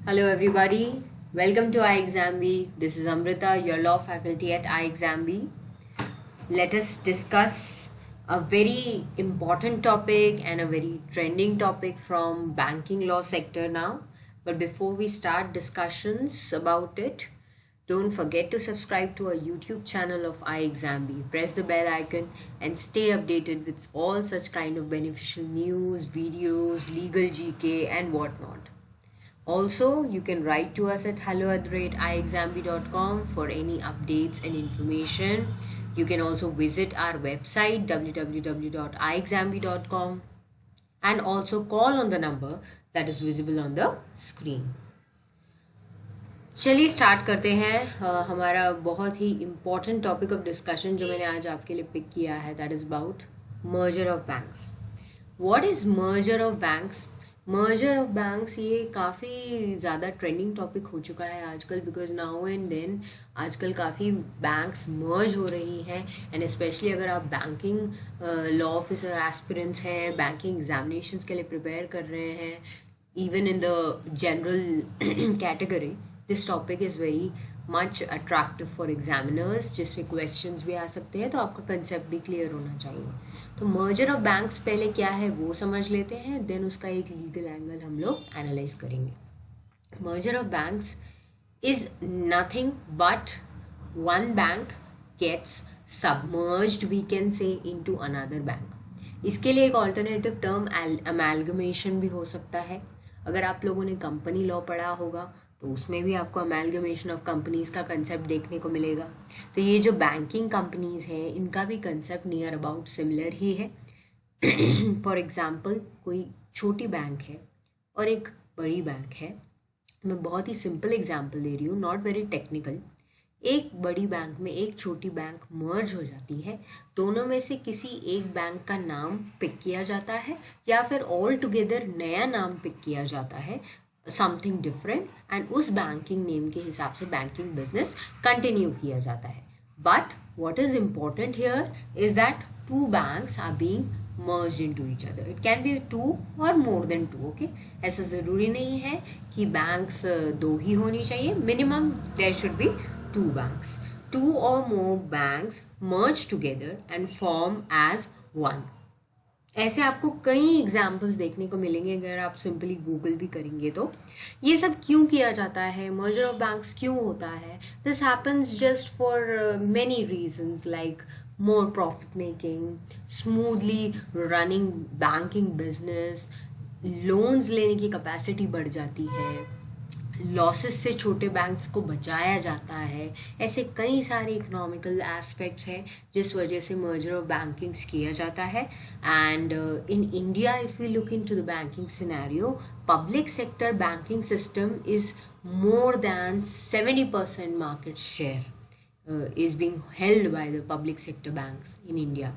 Hello, everybody. Welcome to iExamB. This is Amrita, your law faculty at iExamB. Let us discuss a very important topic and a very trending topic from banking law sector now. But before we start discussions about it, don't forget to subscribe to our YouTube channel of iExamB. Press the bell icon and stay updated with all such kind of beneficial news, videos, legal GK and whatnot. Also, you can write to us at hello@iexambi.com for any updates and information. You can also visit our website www.iexambi.com and also call on the number that is visible on the screen. चलिए start करते हैं हमारा बहुत ही important topic of discussion जो मैंने आज आपके लिए पिक किया है, that is about merger of banks. What is merger of banks? Merger of banks ये काफ़ी ज़्यादा ट्रेंडिंग टॉपिक हो चुका है आजकल, बिकॉज नाउ एंड देन आजकल काफ़ी बैंक्स मर्ज हो रही हैं. एंड स्पेशली अगर आप बैंकिंग लॉ ऑफिसर एस्पिरेंट्स हैं, बैंकिंग एग्जामिनेशंस के लिए प्रिपेयर कर रहे हैं, even in the general category, this topic is very much attractive for examiners, जिसमें क्वेश्चंस भी आ सकते हैं, तो आपका कंसेप्ट भी क्लियर होना चाहिए. तो मर्जर ऑफ बैंक्स पहले क्या है वो समझ लेते हैं, देन उसका एक लीगल एंगल हम लोग एनालाइज करेंगे. Merger of banks is nothing but one bank gets submerged, we can say, into another bank. इसके लिए एक ऑल्टरनेटिव टर्म अमेलगमेशन भी हो सकता है. अगर आप लोगों ने कंपनी लॉ पढ़ा होगा तो उसमें भी आपको अमेलगमेशन ऑफ कंपनीज का कंसेप्ट देखने को मिलेगा. तो ये जो बैंकिंग कंपनीज हैं इनका भी कंसेप्ट नियर अबाउट सिमिलर ही है. फॉर एग्जांपल, कोई छोटी बैंक है और एक बड़ी बैंक है. मैं बहुत ही सिंपल एग्जांपल दे रही हूँ, नॉट वेरी टेक्निकल. एक बड़ी बैंक में एक छोटी बैंक मर्ज हो जाती है, दोनों में से किसी एक बैंक का नाम पिक किया जाता है या फिर ऑल टुगेदर नया नाम पिक किया जाता है, समथिंग डिफरेंट, एंड उस बैंकिंग नेम के हिसाब से बैंकिंग बिजनेस कंटिन्यू किया जाता है. But what is important here is that two banks are being merged into each other. It can be two or more than two. Okay, ऐसा ज़रूरी नहीं है कि बैंक्स दो ही होनी चाहिए. Minimum there should be two banks. Two or more banks merge together and form as one. ऐसे आपको कई एग्जाम्पल्स देखने को मिलेंगे अगर आप सिंपली गूगल भी करेंगे तो. ये सब क्यों किया जाता है, मर्जर ऑफ बैंक्स क्यों होता है? This happens just for many reasons, like more profit making, smoothly running banking business, loans लेने की कैपेसिटी बढ़ जाती है, लॉसेस से छोटे बैंक्स को बचाया जाता है. ऐसे कई सारे इकोनॉमिकल एस्पेक्ट्स हैं जिस वजह से मर्जर ऑफ बैंकिंग्स किया जाता है. And in India if we look into the banking scenario, public sector banking system is more than 70% market share is being held by the public sector banks in India.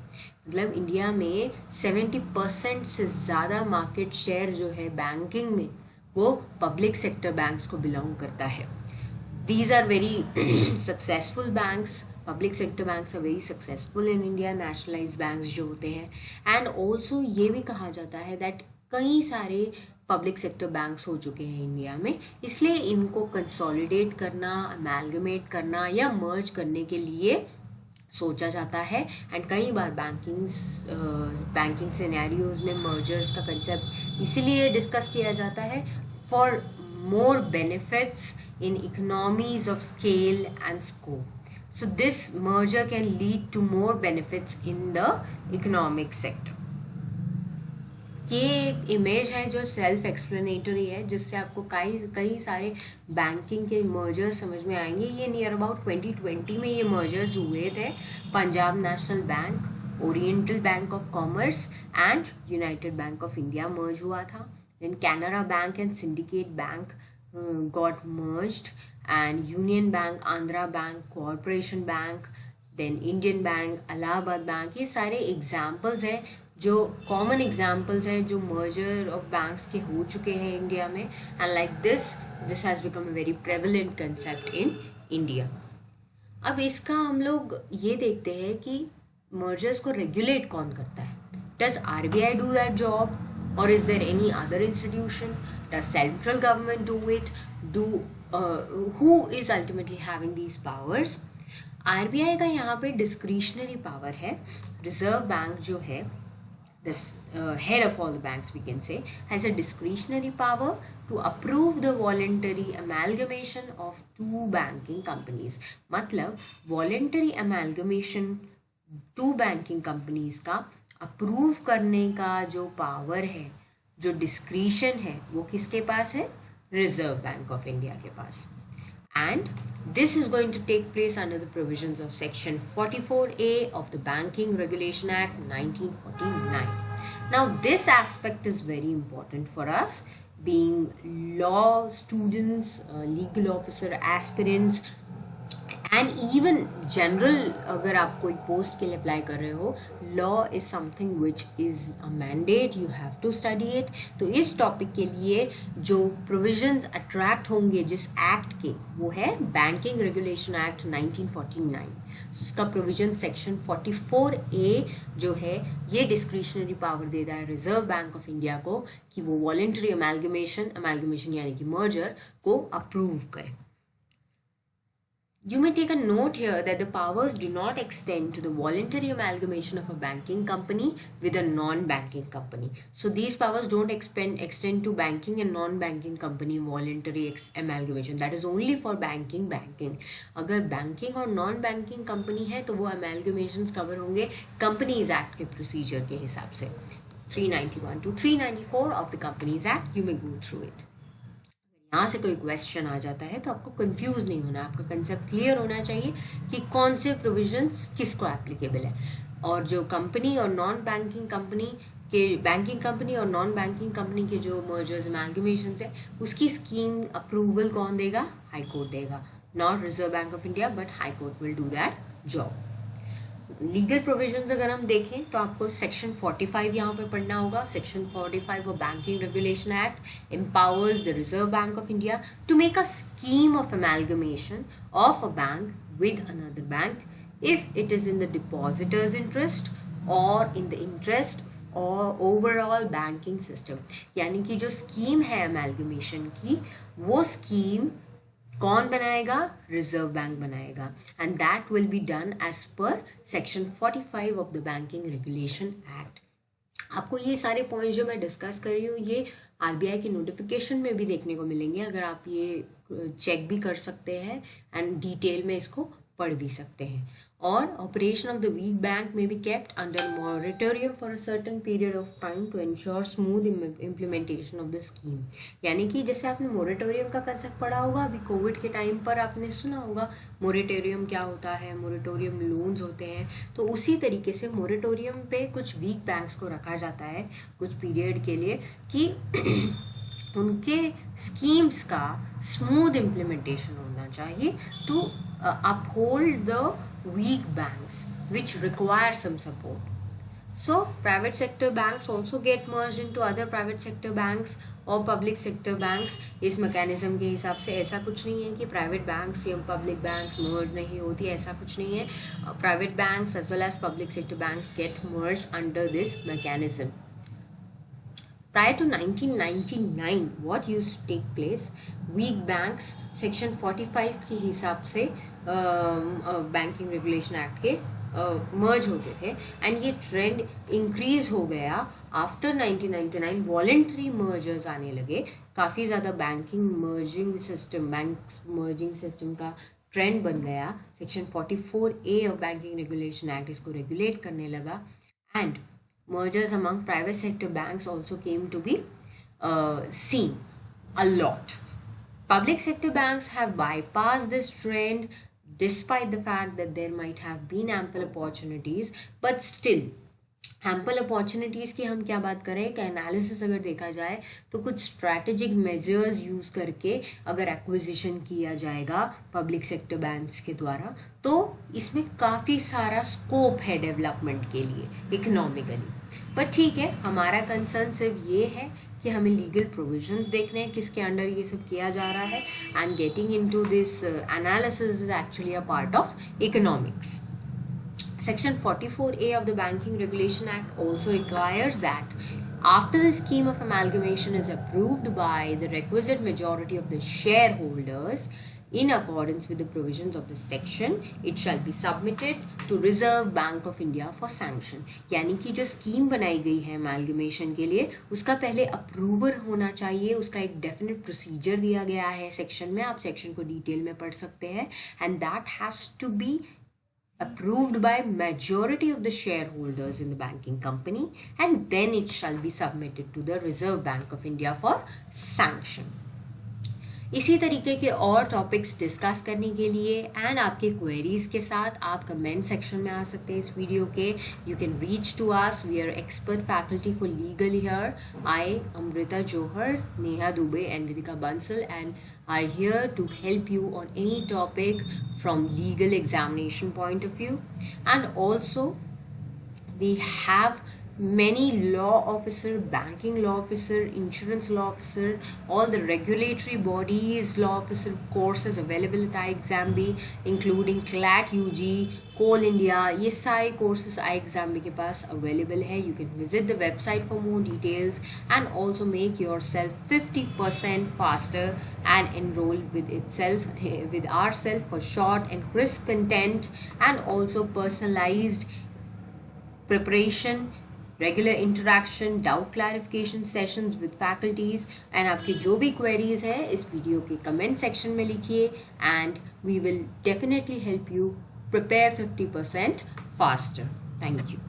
मतलब India में 70% से ज़्यादा market share जो है banking में वो public sector banks को belong करता है. These are very successful banks. Public sector banks are very successful in India. Nationalise banks जो होते हैं, एंड ऑल्सो ये भी कहा जाता है दैट कई सारे पब्लिक सेक्टर बैंक्स हो चुके हैं इंडिया में, इसलिए इनको कंसोलिडेट करना, अमेलगमेट करना या मर्ज करने के लिए सोचा जाता है. एंड कई बार बैंकिंग सिनेरियोज में मर्जर्स का कंसेप्ट इसीलिए डिस्कस किया जाता है for more benefits in economies of scale and scope. So this merger can lead to more benefits in the economic sector. ये एक इमेज है जो सेल्फ एक्सप्लेनेटरी है, जिससे आपको कई सारे बैंकिंग के मर्जर्स समझ में आएंगे. ये नियर अबाउट 2020 में ये मर्जर्स हुए थे. Punjab national bank, oriental bank of commerce and united bank of India merge हुआ था. Then Canara bank and syndicate bank got merged, and Union Bank, Andhra Bank, Corporation Bank, then Indian Bank, Allahabad Bank. ये सारे examples हैं जो common examples हैं जो merger of banks के हो चुके हैं इंडिया में. And like this has become a very prevalent concept in India. अब इसका हम लोग ये देखते हैं कि मर्जर्स को रेगुलेट कौन करता है. Does RBI do that job? or is there any other institution? Does central government do it? Who is ultimately having these powers? RBI का यहाँ पे डिस्क्रिशनरी पावर है. रिजर्व बैंक जो है, this head of all the banks we can say, has a discretionary power to approve the voluntary amalgamation of two banking companies. मतलब voluntary amalgamation two banking companies का approve करने का जो power है, जो discretion है, वो किसके पास है? Reserve Bank of India के पास. And this is going to take place under the provisions of Section 44A of the Banking Regulation Act 1949. Now, this aspect is very important for us, being law students, legal officer aspirants, and even general. अगर आप कोई post के लिए apply कर रहे हो, law is something which is a mandate, you have to study it. तो इस टॉपिक के लिए जो प्रोविजंस अट्रैक्ट होंगे जिस एक्ट के, वो है बैंकिंग रेगुलेशन एक्ट 1949. उसका प्रोविजन सेक्शन 44A जो है, ये डिस्क्रिशनरी पावर देता है रिजर्व बैंक ऑफ इंडिया को कि वो वॉलेंटरी अमेलगमेशन यानी कि मर्जर को अप्रूव करे. You may take a note here that the powers do not extend to the voluntary amalgamation of a banking company with a non-banking company. So these powers don't extend to banking and non-banking company voluntary amalgamation. That is only for banking. अगर banking और non-banking company है तो वो amalgamations cover होंगे Companies Act के procedure के हिसाब से. 391 to 394 of the Companies Act, you may go through it. यहाँ से कोई क्वेश्चन आ जाता है तो आपको कंफ्यूज नहीं होना, आपका कंसेप्ट क्लियर होना चाहिए कि कौन से प्रोविजंस किसको एप्लीकेबल है. और जो कंपनी और नॉन बैंकिंग कंपनी के, बैंकिंग कंपनी और नॉन बैंकिंग कंपनी के जो मर्जर्स अमेलगमेशन है, उसकी स्कीम अप्रूवल कौन देगा? हाई कोर्ट देगा. Not reserve Bank of India, but high court will do that job. Legal provisions अगर हम देखें तो आपको सेक्शन 45 यहाँ पे पढ़ना होगा. Section 45 of banking regulation act empowers the Reserve Bank of India to make a scheme of amalgamation of a bank with another bank if it is in the depositors interest और in the interest और overall banking system. यानी कि जो scheme है amalgamation की, वो scheme कौन बनाएगा? रिजर्व बैंक बनाएगा. And that will be done as per section 45 of the banking regulation act. आपको ये सारे पॉइंट्स जो मैं डिस्कस कर रही हूँ, ये आरबीआई की नोटिफिकेशन में भी देखने को मिलेंगे. अगर आप ये चेक भी कर सकते हैं एंड डिटेल में इसको पढ़ भी सकते हैं. और operation of the week bank में be kept under moratorium for a certain period of time to ensure smooth implementation of the scheme. यानी कि जैसे आपने मोरेटोरियम का कंसेप्ट पढ़ा होगा, अभी कोविड के टाइम पर आपने सुना होगा मोरेटोरियम क्या होता है, मोरेटोरियम लोन्स होते हैं. तो उसी तरीके से मोरेटोरियम पे कुछ वीक बैंक्स को रखा जाता है कुछ पीरियड के लिए कि उनके स्कीम्स का स्मूथ इम्प्लीमेंटेशन होना चाहिए to uphold the weak banks which require some support. So private sector banks also get merged into other private sector banks और public sector banks. इस mechanism के हिसाब से ऐसा कुछ नहीं है कि private banks या public banks merge नहीं होती, ऐसा कुछ नहीं है. Private banks as well as public sector banks get merged under this mechanism. Prior to 1999, what used to take place? Weak banks section 45 के हिसाब से बैंकिंग रेगुलेशन एक्ट के मर्ज होते थे. एंड ये ट्रेंड इंक्रीज हो गया आफ्टर 1999. वॉलेंट्री मर्जर्स आने लगे, काफ़ी ज़्यादा बैंकिंग मर्जिंग सिस्टम का ट्रेंड बन गया. Section 44A of banking regulation act इसको रेगुलेट करने लगा. And mergers among private sector banks also came to be seen a lot. Public sector banks have bypassed this trend despite the fact that there might have been ample opportunities, but still ample opportunities की हम क्या बात करें कि analysis अगर देखा जाए तो कुछ स्ट्रैटेजिक मेजर्स यूज़ करके अगर एक्विजिशन किया जाएगा पब्लिक सेक्टर बैंक्स के द्वारा, तो इसमें काफ़ी सारा स्कोप है डेवलपमेंट के लिए इकोनॉमिकली. पर ठीक है, हमारा कंसर्न सिर्फ ये है कि हमें लीगल प्रोविजंस देखने हैं किसके अंडर ये सब किया जा रहा है. And getting into this analysis is actually a part of economics. Section 44A of the Banking Regulation Act also requires that After the scheme of amalgamation is approved by the requisite majority of the shareholders in accordance with the provisions of the section, it shall be submitted to Reserve Bank of India for sanction. यानी कि जो scheme बनाई गई है amalgamation के लिए उसका पहले अप्रूवर होना चाहिए, उसका एक डेफिनेट प्रोसीजर दिया गया है सेक्शन में, आप सेक्शन को डिटेल में पढ़ सकते हैं, and that has to be approved by majority of the shareholders in the banking company, and then it shall be submitted to the Reserve Bank of India for sanction. इसी तरीके के और topics discuss करने के लिए and आपके queries के साथ आप कमेंट सेक्शन में आ सकते हैं इस वीडियो के. You can reach to us, we are expert faculty for legal here. I Amrita Johar, Neha Dubey and Vidika Bansal and are here to help you on any topic from legal examination point of view. And also we have many law officer, banking law officer, insurance law officer, all the regulatory bodies law officer courses available at iExamB, including CLAT UG, coal India, ये सारे courses iExamB के पास available है. You can visit the website for more details and also make your self 50% faster and enroll with ourselves for short and crisp content and also personalized preparation, regular interaction, doubt clarification sessions with faculties. and आपके जो भी queries है इस video के comment section में लिखिए and we will definitely help you prepare 50% faster. Thank you.